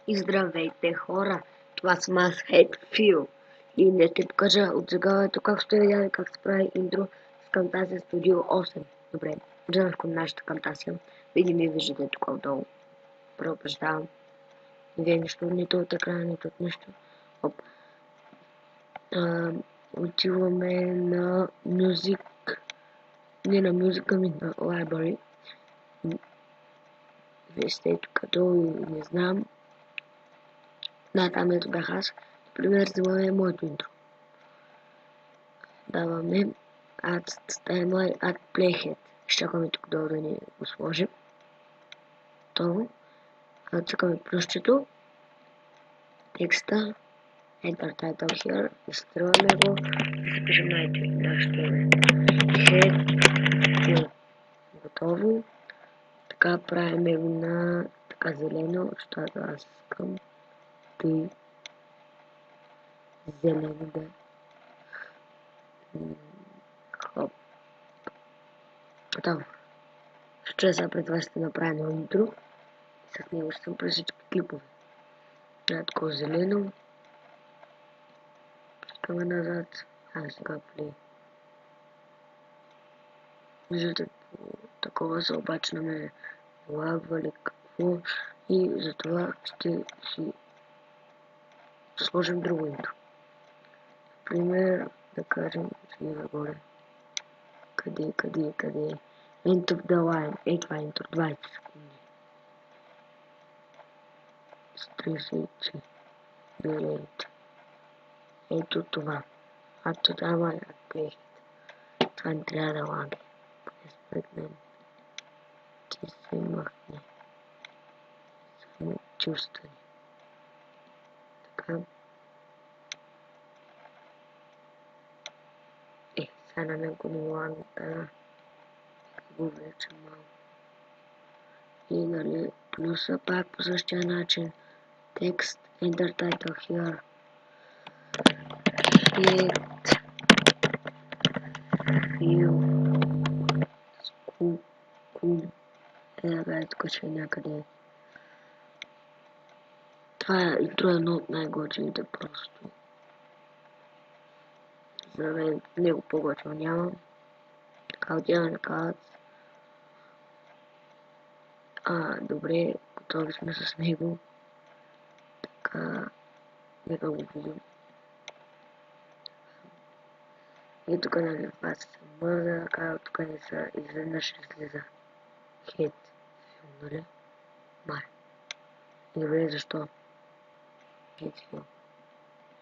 И здравейте, хора! Това съм аз, Headfield. И не ще покажа от заглавието как сте видяли как се прави интро с Camtasia Studio 8. Добре, отиваме към нашата Camtasia. Видим и виждате тук отдолу. Преобръщавам. Не вие нищо, нито от екрана, нито от нищо. Оп. Отиваме на Music. Не на Music, ами на Library. Вие сте тук долу и не знам. Да, там ето бях аз. Например, взимаме моето интро. Даваме Add Timeline, Add Playhead. Изчакаме тук долу да ни го сложим. Готово. Цъкаме плюсчето. Текста. Enter Title Here. Изтриваме го. И запишем нашето име. Headfield. Готово. Така правим го на така зелено, защото аз искам да зелено да. Хоп. Готово. Ще сега пред вас ще направя на интро. С него ще съм през всички клипове. Такова зелено. Пускаме назад. Сега плей. Виждате, такова се обаче на мен лагва ли какво. И затова ще си сложим друго интро. Например, да кажем, ще ги нагоре. Къде? End of the line. Това е интро. 20 секунди. Стресите. Берете. Ето това. Ато дама да плехите. Това не трябва да лаги. Според мен. Ти се махне. Само чувствани. Така. Сега на мен го не лаги. Да го влечем малко. И нали плюса пак по същия начин. Текст. Enter title here. Headfield. Тук ще е някъде. Това интро е едно от най-готините просто. За мен него по-готино нямам. Така отиваме на каут. Добре, готови сме с него. Така, нека го видим. И тук нали това се мърда, тук не са изведнъж излиза Headfield, нали? Май. Добре, защо? Headfield.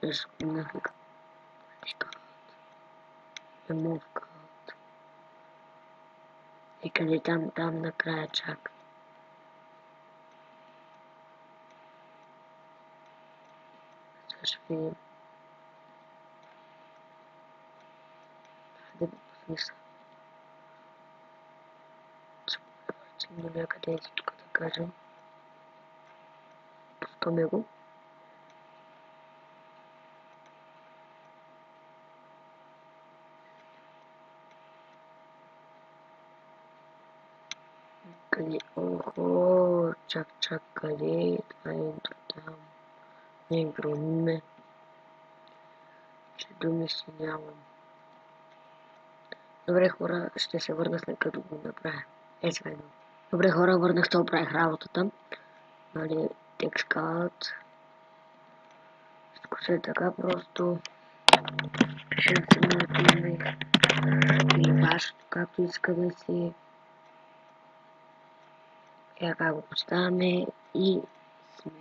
Защо нафиг? Remove card. И къде там накрая чак. Сега ще видим. Да пусни са. Започвам до някъде ето тук да кажем. Пускаме го. Къде? Охо, чак, къде? Това е интро там. Не громе. Че думи си нямам. Добре хора, ще се върна след като го направя. Сега идвам. Добре хора, върнах се, оправих работата. Нали, текст каут. Всичко се е така просто. Пишем си моето име. Или вашето, както иска да си. Така го поставяме и сме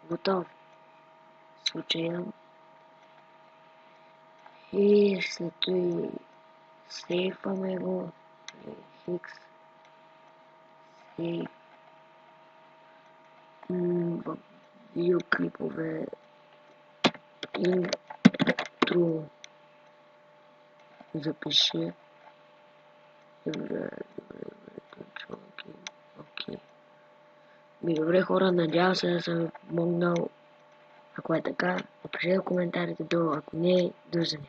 готови. Случайно. И след това сейфваме го. Хикс. Сейф. В видеоклипове. Интро. Запиши. Добре хора, надявам се да съм ви помогнал. Ако е така, напишете в коментарите долу, ако не, дължане.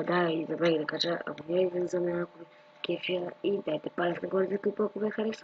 Да, и забравих да кажа, абонирайте за мен, ако ви кефя и дайте палец нагоре за клипа, ако ви хареса.